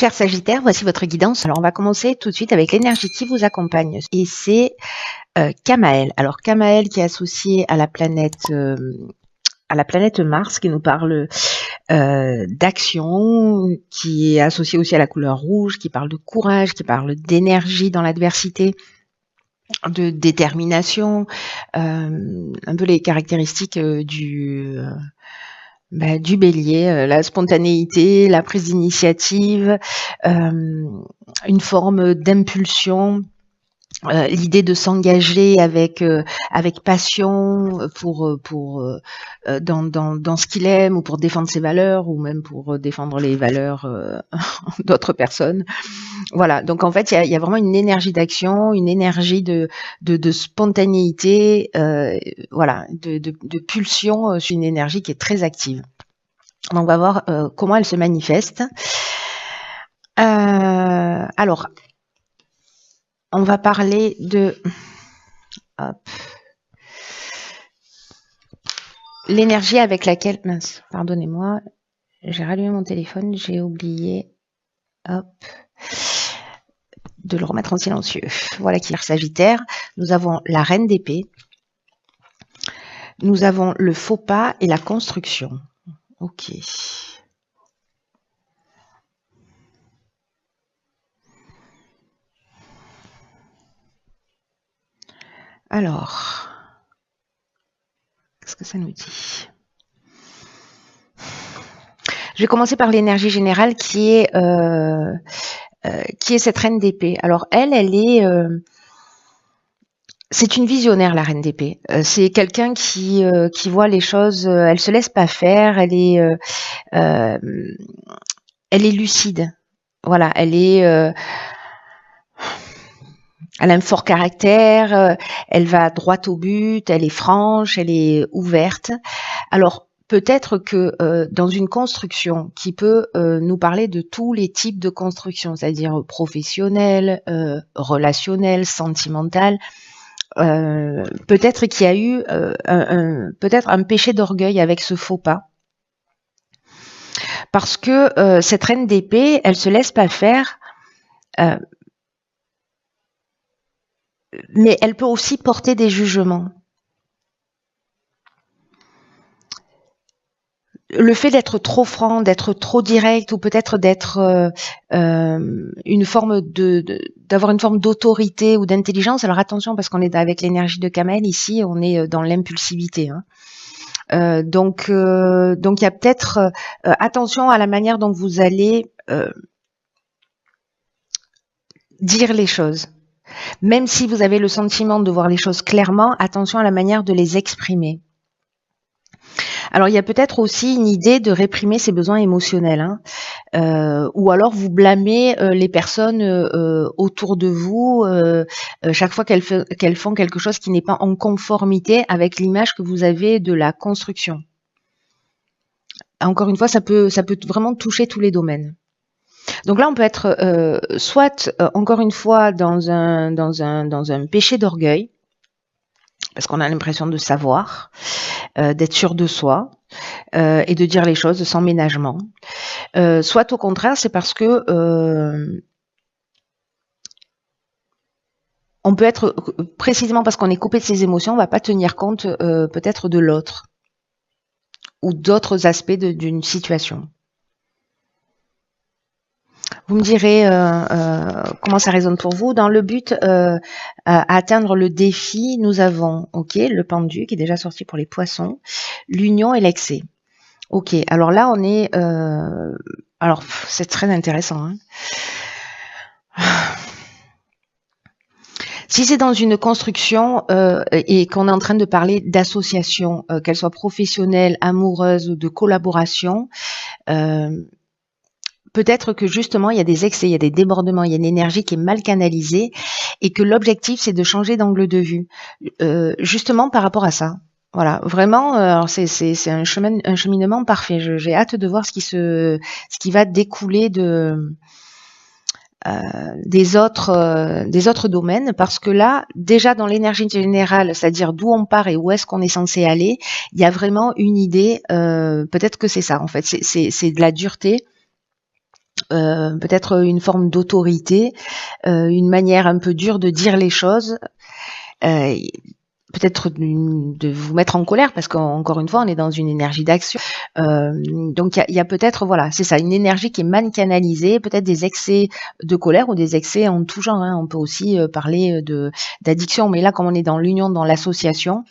Cher Sagittaire, voici votre guidance. Alors, on va commencer tout de suite avec l'énergie qui vous accompagne. Et c'est Kamaël. Alors, Kamaël qui est associé à la planète Mars, qui nous parle d'action, qui est associé aussi à la couleur rouge, qui parle de courage, qui parle d'énergie dans l'adversité, de détermination, un peu les caractéristiques du bélier, la spontanéité, la prise d'initiative, une forme d'impulsion, l'idée de s'engager avec passion dans ce qu'il aime, ou pour défendre ses valeurs, ou même pour défendre les valeurs d'autres personnes. Voilà, donc en fait il y a vraiment une énergie d'action, une énergie de spontanéité, voilà, de pulsion, sur une énergie qui est très active. Donc on va voir comment elle se manifeste. Alors, on va parler de l'énergie avec laquelle... Mince, pardonnez-moi, j'ai rallumé mon téléphone, j'ai oublié de le remettre en silencieux. Voilà qui est Sagittaire. Nous avons la reine d'épée. Nous avons le faux pas et la construction. Ok. Alors, qu'est-ce que ça nous dit? Je vais commencer par l'énergie générale qui est cette reine d'épée. Alors elle est... c'est une visionnaire, la reine d'épée. C'est quelqu'un qui voit les choses, elle se laisse pas faire, elle est lucide. Voilà, elle a un fort caractère, elle va droit au but, elle est franche, elle est ouverte. Alors, peut-être que dans une construction qui peut nous parler de tous les types de construction, c'est-à-dire professionnelle, relationnelle, sentimentale, peut-être qu'il y a eu peut-être un péché d'orgueil avec ce faux pas. Parce que cette reine d'épée, elle se laisse pas faire, mais elle peut aussi porter des jugements. Le fait d'être trop franc, d'être trop direct, ou peut-être d'être une forme d'avoir une forme d'autorité ou d'intelligence. Alors attention, parce qu'on est avec l'énergie de Kamaël ici, on est dans l'impulsivité. Hein. Donc il y a peut-être attention à la manière dont vous allez dire les choses. Même si vous avez le sentiment de voir les choses clairement, attention à la manière de les exprimer. Alors, il y a peut-être aussi une idée de réprimer ses besoins émotionnels, hein. Ou alors vous blâmez les personnes autour de vous chaque fois qu'elles font quelque chose qui n'est pas en conformité avec l'image que vous avez de la construction. Encore une fois, ça peut vraiment toucher tous les domaines. Donc là, on peut être soit encore une fois dans un péché d'orgueil, parce qu'on a l'impression de savoir, d'être sûr de soi et de dire les choses sans ménagement. Soit au contraire, c'est parce que on peut être, précisément parce qu'on est coupé de ses émotions, on ne va pas tenir compte peut-être de l'autre ou d'autres aspects d'une situation. Vous me direz comment ça résonne pour vous. Dans le but à atteindre le défi, nous avons le pendu qui est déjà sorti pour les poissons, l'union et l'excès. Ok, alors là on est... alors c'est très intéressant. Hein. Si c'est dans une construction et qu'on est en train de parler d'association, qu'elle soit professionnelle, amoureuse ou de collaboration, peut-être que justement il y a des excès, il y a des débordements, il y a une énergie qui est mal canalisée et que l'objectif c'est de changer d'angle de vue, justement par rapport à ça. Voilà, vraiment, alors c'est un cheminement parfait. J'ai hâte de voir ce qui va découler des autres domaines, parce que là, déjà dans l'énergie générale, c'est-à-dire d'où on part et où est-ce qu'on est censé aller, il y a vraiment une idée. Peut-être que c'est ça en fait, c'est de la dureté. peut-être une forme d'autorité, une manière un peu dure de dire les choses, peut-être de vous mettre en colère parce qu'encore une fois on est dans une énergie d'action. Donc il y a peut-être, voilà, c'est ça, une énergie qui est mal canalisée, peut-être des excès de colère ou des excès en tout genre, hein. On peut aussi parler d'addiction, mais là comme on est dans l'union, dans l'association,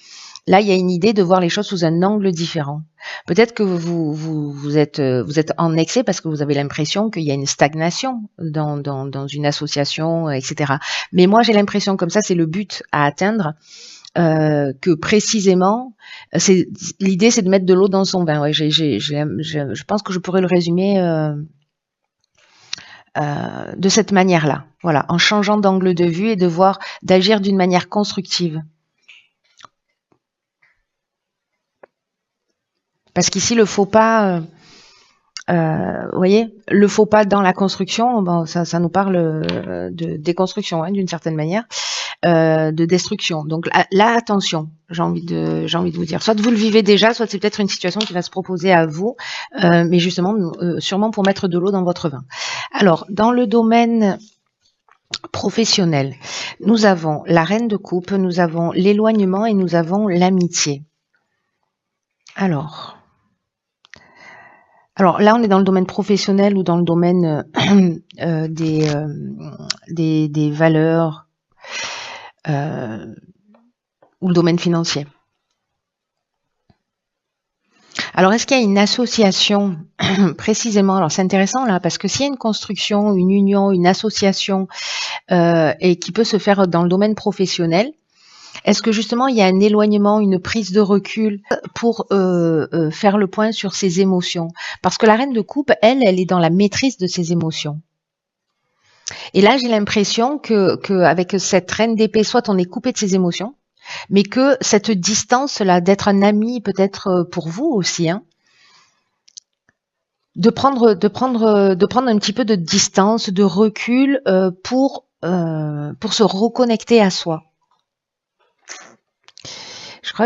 là il y a une idée de voir les choses sous un angle différent. Peut-être que vous êtes en excès parce que vous avez l'impression qu'il y a une stagnation dans une association, etc. Mais moi j'ai l'impression, comme ça c'est le but à atteindre, que précisément, l'idée c'est de mettre de l'eau dans son vin. Ouais, je pense que je pourrais le résumer de cette manière-là. Voilà, en changeant d'angle de vue et d'agir d'une manière constructive. Parce qu'ici, le faux pas, vous voyez, le faux pas dans la construction, bon, ça nous parle de déconstruction, hein, d'une certaine manière, de destruction. Donc là, attention, j'ai envie de vous dire. Soit vous le vivez déjà, soit c'est peut-être une situation qui va se proposer à vous, mais justement, sûrement pour mettre de l'eau dans votre vin. Alors, dans le domaine professionnel, nous avons la reine de coupe, nous avons l'éloignement et nous avons l'amitié. Alors là, on est dans le domaine professionnel ou dans le domaine des valeurs ou le domaine financier. Alors, est-ce qu'il y a une association précisément? Alors, c'est intéressant là, parce que s'il y a une construction, une union, une association et qui peut se faire dans le domaine professionnel, est-ce que justement il y a un éloignement, une prise de recul pour faire le point sur ses émotions? Parce que la reine de coupe, elle est dans la maîtrise de ses émotions. Et là, j'ai l'impression que avec cette reine d'épée, soit on est coupé de ses émotions, mais que cette distance-là, d'être un ami peut-être pour vous aussi, hein, de prendre un petit peu de distance, de recul pour se reconnecter à soi.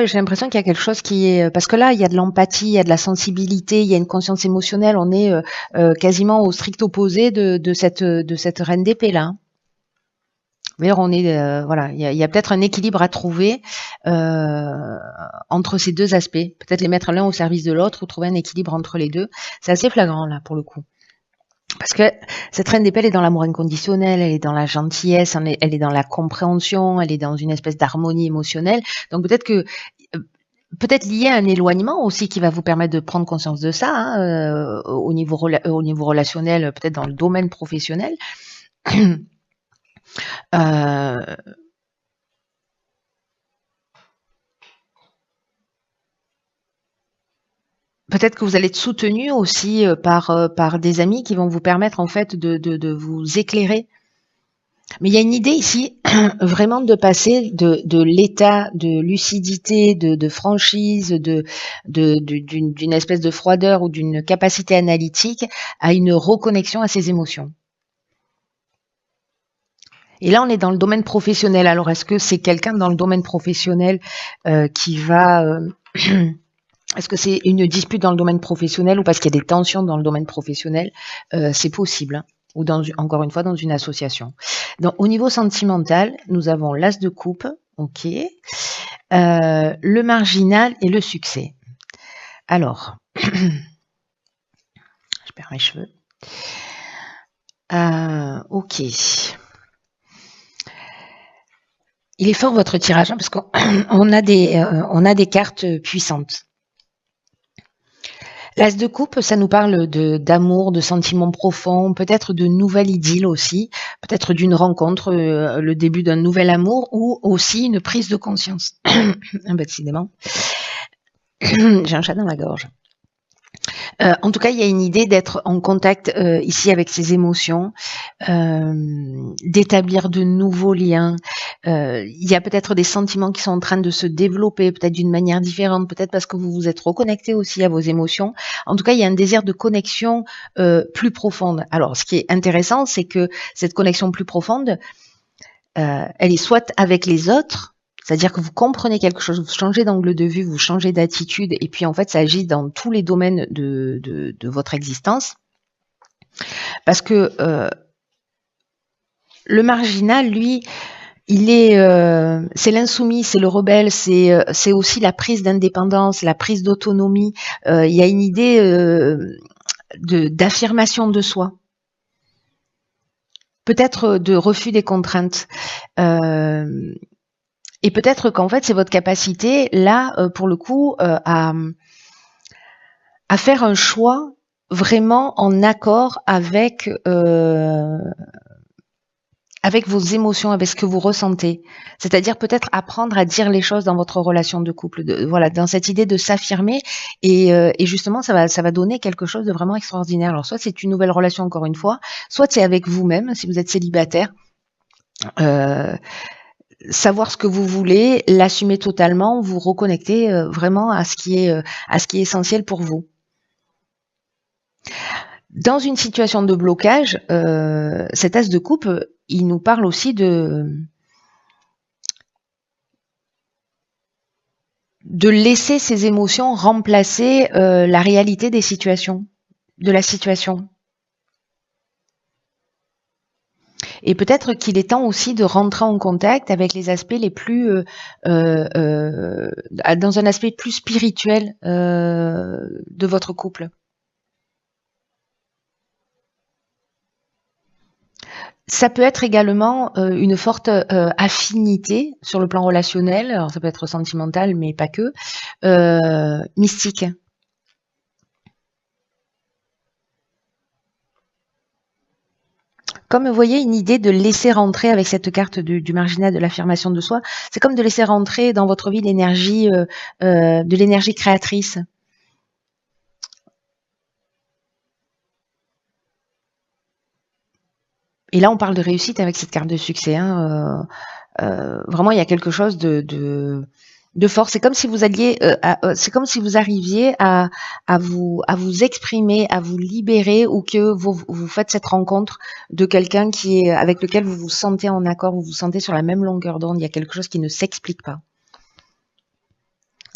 J'ai l'impression qu'il y a quelque chose qui est, parce que là il y a de l'empathie, il y a de la sensibilité, il y a une conscience émotionnelle. On est quasiment au strict opposé de cette reine d'épée là. D'ailleurs, on est voilà, il y a peut-être un équilibre à trouver entre ces deux aspects. Peut-être les mettre l'un au service de l'autre ou trouver un équilibre entre les deux. C'est assez flagrant là pour le coup. Parce que cette reine d'épée, elle est dans l'amour inconditionnel, elle est dans la gentillesse, elle est dans la compréhension, elle est dans une espèce d'harmonie émotionnelle. Donc peut-être lié à un éloignement aussi qui va vous permettre de prendre conscience de ça, hein, au niveau relationnel, peut-être dans le domaine professionnel. Peut-être que vous allez être soutenu aussi par des amis qui vont vous permettre en fait de vous éclairer. Mais il y a une idée ici vraiment de passer de l'état de lucidité, de franchise, d'une espèce de froideur ou d'une capacité analytique à une reconnexion à ses émotions. Et là, on est dans le domaine professionnel. Alors, est-ce que c'est quelqu'un dans le domaine professionnel qui va... Est-ce que c'est une dispute dans le domaine professionnel ou parce qu'il y a des tensions dans le domaine professionnel? C'est possible, hein, ou encore une fois dans une association. Donc, au niveau sentimental, nous avons l'as de coupe, ok, le marginal et le succès. Alors, je perds mes cheveux. Ok. Il est fort votre tirage, hein, parce qu'on a des cartes puissantes. L'as de coupe, ça nous parle d'amour, de sentiments profonds, peut-être de nouvelle idylle aussi, peut-être d'une rencontre, le début d'un nouvel amour ou aussi une prise de conscience. Décidément, j'ai un chat dans la gorge. En tout cas, il y a une idée d'être en contact ici avec ses émotions, d'établir de nouveaux liens. Il y a peut-être des sentiments qui sont en train de se développer, peut-être d'une manière différente, peut-être parce que vous vous êtes reconnecté aussi à vos émotions. En tout cas, il y a un désir de connexion plus profonde. Alors, ce qui est intéressant, c'est que cette connexion plus profonde, elle est soit avec les autres, c'est-à-dire que vous comprenez quelque chose, vous changez d'angle de vue, vous changez d'attitude, et puis en fait, ça agit dans tous les domaines de votre existence. Parce que le marginal, lui, c'est l'insoumis, c'est le rebelle, c'est aussi la prise d'indépendance, la prise d'autonomie. Il y a une idée d'affirmation de soi, peut-être de refus des contraintes. Et peut-être qu'en fait, c'est votre capacité, là, pour le coup, à faire un choix vraiment en accord avec vos émotions, avec ce que vous ressentez. C'est-à-dire peut-être apprendre à dire les choses dans votre relation de couple, voilà, dans cette idée de s'affirmer et justement ça va donner quelque chose de vraiment extraordinaire. Alors soit c'est une nouvelle relation encore une fois, soit c'est avec vous-même si vous êtes célibataire. Savoir ce que vous voulez, l'assumer totalement, vous reconnecter vraiment à ce qui est essentiel pour vous. Dans une situation de blocage, cet as de coupe, il nous parle aussi de laisser ses émotions remplacer la réalité des situations, de la situation. Et peut-être qu'il est temps aussi de rentrer en contact avec les aspects les plus, dans un aspect plus spirituel de votre couple. Ça peut être également une forte affinité sur le plan relationnel, alors ça peut être sentimental mais pas que, mystique. Comme vous voyez, une idée de laisser rentrer avec cette carte du marginal de l'affirmation de soi, c'est comme de laisser rentrer dans votre vie l'énergie, de l'énergie créatrice. Et là, on parle de réussite avec cette carte de succès. Hein, vraiment, il y a quelque chose de force. C'est comme si vous alliez, c'est comme si vous arriviez à vous exprimer, à vous libérer, ou que vous faites cette rencontre de quelqu'un avec lequel vous vous sentez en accord, vous vous sentez sur la même longueur d'onde. Il y a quelque chose qui ne s'explique pas.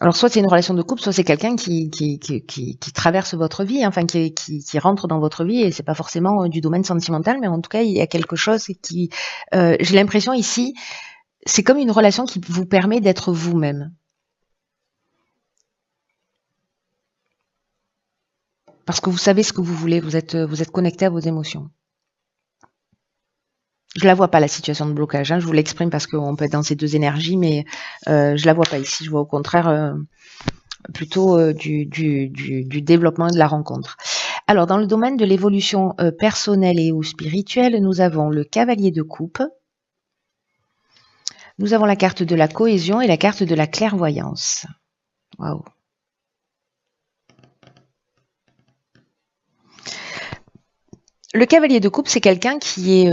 Alors soit c'est une relation de couple, soit c'est quelqu'un qui traverse votre vie, enfin qui rentre dans votre vie, et c'est pas forcément du domaine sentimental, mais en tout cas il y a quelque chose qui, j'ai l'impression ici, c'est comme une relation qui vous permet d'être vous-même. Parce que vous savez ce que vous voulez, vous êtes connecté à vos émotions. Je la vois pas, la situation de blocage, hein, je vous l'exprime parce qu'on peut être dans ces deux énergies, mais je la vois pas ici, je vois au contraire plutôt du développement et de la rencontre. Alors, dans le domaine de l'évolution personnelle et ou spirituelle, nous avons le cavalier de coupe, nous avons la carte de la cohésion et la carte de la clairvoyance. Waouh. Le cavalier de coupe, c'est quelqu'un qui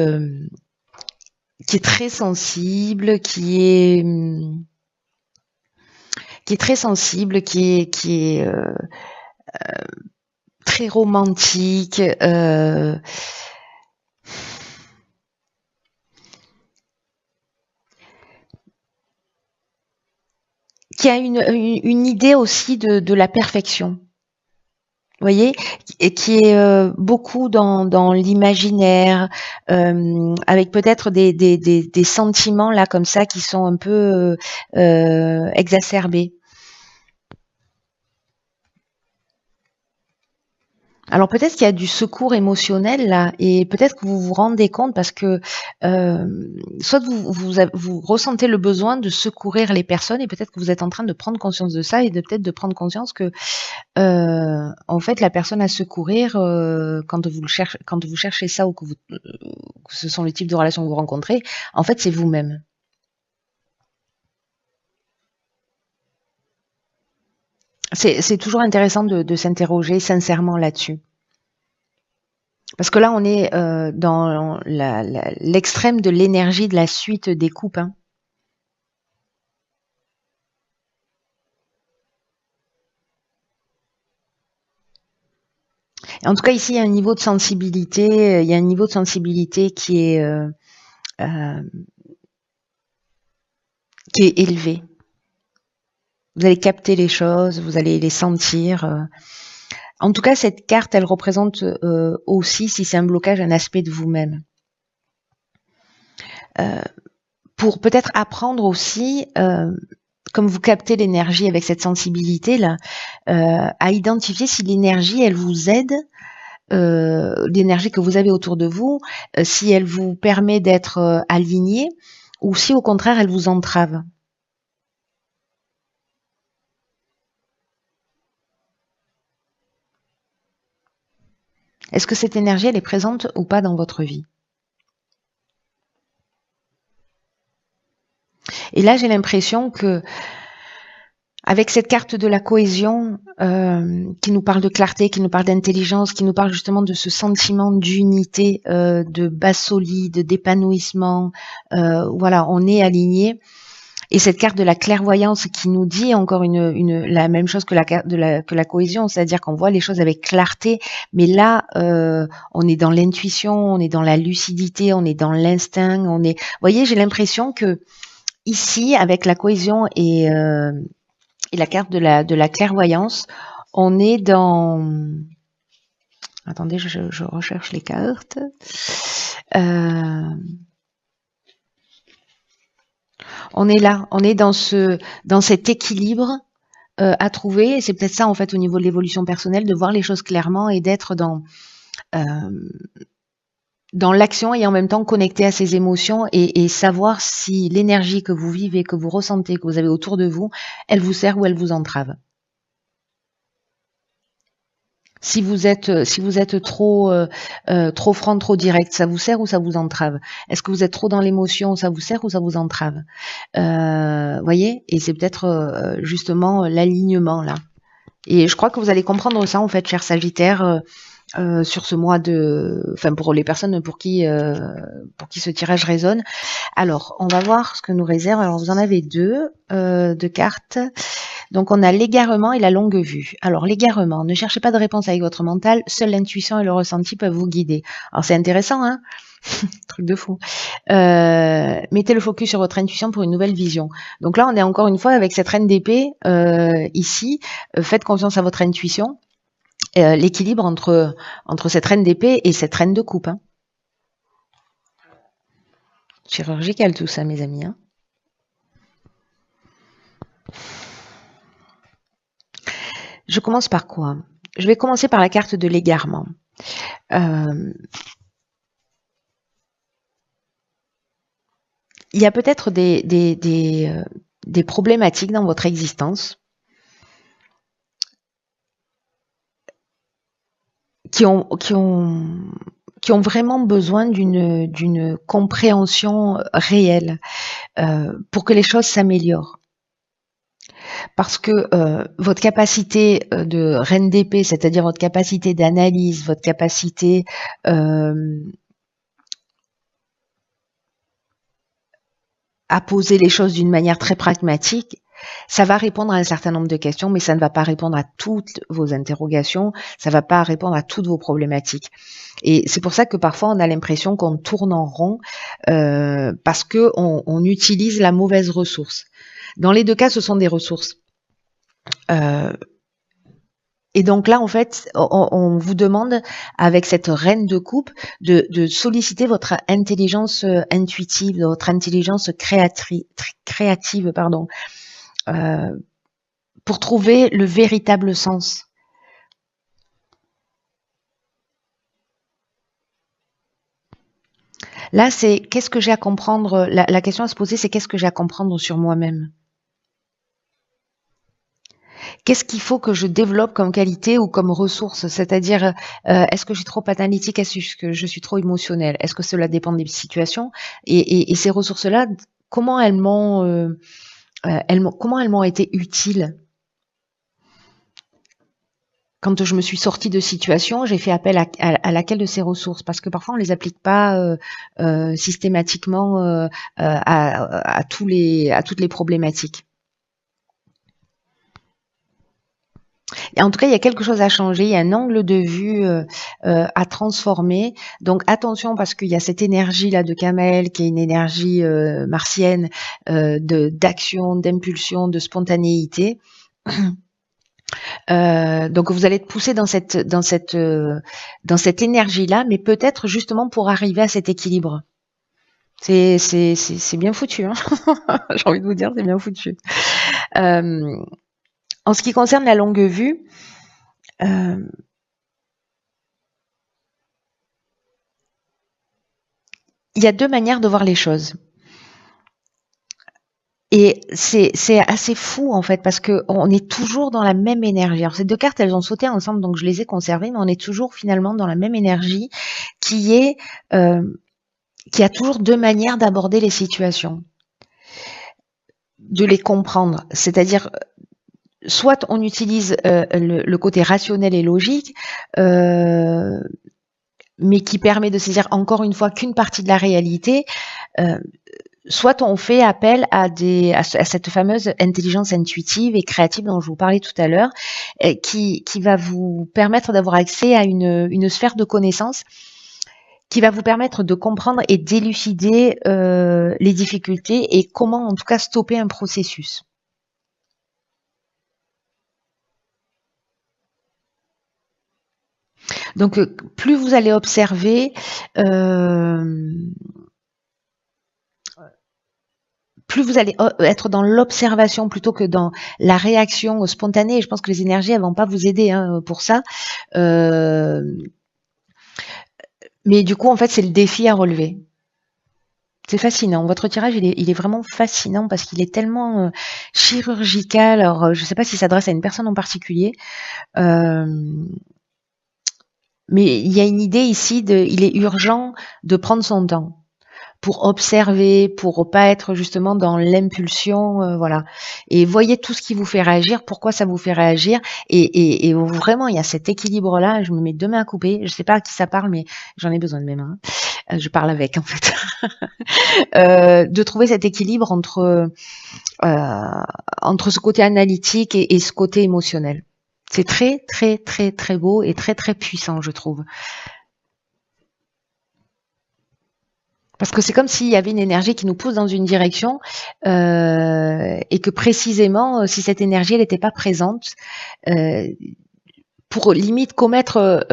est très sensible, qui est très sensible, qui est très romantique, qui a une idée aussi de la perfection. Vous voyez, et qui est beaucoup dans l'imaginaire, avec peut-être des sentiments là comme ça qui sont un peu exacerbés. Alors peut-être qu'il y a du secours émotionnel là, et peut-être que vous vous rendez compte parce que soit vous ressentez le besoin de secourir les personnes, et peut-être que vous êtes en train de prendre conscience de ça, et peut-être de prendre conscience que en fait la personne à secourir, quand vous cherchez ça, ou que ce sont les types de relations que vous rencontrez, en fait c'est vous-même. C'est toujours intéressant de s'interroger sincèrement là-dessus. Parce que là, on est dans l'extrême de l'énergie de la suite des coupes. Hein. En tout cas, ici, il y a un niveau de sensibilité, qui est élevé. Vous allez capter les choses, vous allez les sentir. En tout cas, cette carte, elle représente aussi, si c'est un blocage, un aspect de vous-même. Pour peut-être apprendre aussi, comme vous captez l'énergie avec cette sensibilité-là, à identifier si l'énergie, elle vous aide, l'énergie que vous avez autour de vous, si elle vous permet d'être aligné, ou si au contraire, elle vous entrave. Est-ce que cette énergie, elle est présente ou pas dans votre vie? Et là, j'ai l'impression que avec cette carte de la cohésion, qui nous parle de clarté, qui nous parle d'intelligence, qui nous parle justement de ce sentiment d'unité, de base solide, d'épanouissement, voilà, on est aligné. Et cette carte de la clairvoyance qui nous dit encore la même chose que la carte que la cohésion, c'est-à-dire qu'on voit les choses avec clarté, mais là, on est dans l'intuition, on est dans la lucidité, on est dans l'instinct, vous voyez, j'ai l'impression que ici, avec la cohésion et la carte de la clairvoyance, on est dans... Attendez, je recherche les cartes. On est là, on est dans cet équilibre à trouver. Et c'est peut-être ça, en fait, au niveau de l'évolution personnelle, de voir les choses clairement et d'être dans l'action et en même temps connecté à ses émotions et savoir si l'énergie que vous vivez, que vous ressentez, que vous avez autour de vous, elle vous sert ou elle vous entrave. Si vous êtes trop franc, trop direct, ça vous sert ou ça vous entrave? Est-ce que vous êtes trop dans l'émotion, ça vous sert ou ça vous entrave? Voyez? Et c'est peut-être justement l'alignement là. Et je crois que vous allez comprendre ça en fait, cher Sagittaire, sur ce mois pour les personnes pour qui ce tirage résonne. Alors, on va voir ce que nous réserve. Alors, vous en avez deux cartes. Donc, on a l'égarement et la longue vue. Alors, l'égarement, ne cherchez pas de réponse avec votre mental, seule l'intuition et le ressenti peuvent vous guider. Alors, c'est intéressant, hein? Truc de fou. Mettez le focus sur votre intuition pour une nouvelle vision. Donc là, on est encore une fois avec cette reine d'épée ici. Faites confiance à votre intuition. L'équilibre entre cette reine d'épée et cette reine de coupe. Hein. Chirurgical tout ça, mes amis. Hein. Je commence par quoi? Je vais commencer par la carte de l'égarement. Il y a peut-être des problématiques dans votre existence qui ont vraiment besoin d'une compréhension réelle pour que les choses s'améliorent. Parce que votre capacité de reine d'épée, c'est-à-dire votre capacité d'analyse, votre capacité à poser les choses d'une manière très pragmatique, ça va répondre à un certain nombre de questions, mais ça ne va pas répondre à toutes vos interrogations, ça ne va pas répondre à toutes vos problématiques. Et c'est pour ça que parfois on a l'impression qu'on tourne en rond parce qu'on utilise la mauvaise ressource. Dans les deux cas, ce sont des ressources. Et donc là, en fait, on vous demande, avec cette reine de coupe, de solliciter votre intelligence intuitive, votre intelligence créative, pardon, pour trouver le véritable sens. Là, c'est qu'est-ce que j'ai à comprendre, la question à se poser, c'est qu'est-ce que j'ai à comprendre sur moi-même? Qu'est-ce qu'il faut que je développe comme qualité ou comme ressource? C'est-à-dire, est-ce que je suis trop analytique? Est-ce que je suis trop émotionnelle? Est-ce que cela dépend des situations? Et ces ressources-là, comment elles m'ont été utiles? Quand je me suis sortie de situation, j'ai fait appel à laquelle de ces ressources? Parce que parfois, on les applique pas systématiquement à toutes les problématiques. Et en tout cas, il y a quelque chose à changer, il y a un angle de vue à transformer. Donc attention parce qu'il y a cette énergie-là de Kamel qui est une énergie martienne d'action, d'impulsion, de spontanéité. Donc vous allez être poussé dans cette énergie-là, mais peut-être justement pour arriver à cet équilibre. C'est bien foutu, hein. J'ai envie de vous dire, c'est bien foutu. En ce qui concerne la longue vue, il y a 2 manières de voir les choses. Et c'est assez fou en fait parce qu'on est toujours dans la même énergie. Alors ces 2 cartes, elles ont sauté ensemble, donc je les ai conservées, mais on est toujours finalement dans la même énergie qui a toujours 2 manières d'aborder les situations, de les comprendre. C'est-à-dire, soit on utilise le côté rationnel et logique, mais qui permet de saisir encore une fois qu'une partie de la réalité, soit on fait appel à cette fameuse intelligence intuitive et créative dont je vous parlais tout à l'heure, qui va vous permettre d'avoir accès à une sphère de connaissances qui va vous permettre de comprendre et d'élucider les difficultés et comment en tout cas stopper un processus. Donc plus vous allez observer, plus vous allez être dans l'observation plutôt que dans la réaction spontanée. Et je pense que les énergies, elles vont pas vous aider pour ça. Mais du coup, en fait, c'est le défi à relever. C'est fascinant. Votre tirage, il est vraiment fascinant parce qu'il est tellement chirurgical. Alors, je ne sais pas s'il s'adresse à une personne en particulier, mais il y a une idée ici il est urgent de prendre son temps pour observer, pour pas être justement dans l'impulsion, voilà. Et voyez tout ce qui vous fait réagir, pourquoi ça vous fait réagir, et vraiment il y a cet équilibre-là. Je me mets 2 mains à couper. Je sais pas à qui ça parle, mais j'en ai besoin de mes mains. Je parle avec en fait. De trouver cet équilibre entre ce côté analytique et ce côté émotionnel. C'est très très très très beau et très très puissant, je trouve. Parce que c'est comme s'il y avait une énergie qui nous pousse dans une direction et que précisément, si cette énergie elle n'était pas présente, pour limite commettre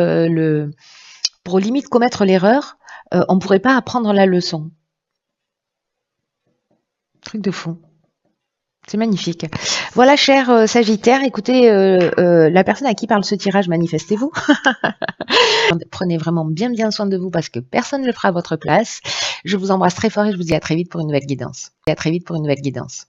l'erreur, on ne pourrait pas apprendre la leçon. Truc de fou. C'est magnifique. Voilà, cher Sagittaire, écoutez, la personne à qui parle ce tirage, manifestez-vous. Prenez vraiment bien bien soin de vous parce que personne ne le fera à votre place. Je vous embrasse très fort et je vous dis à très vite pour une nouvelle guidance. Et à très vite pour une nouvelle guidance.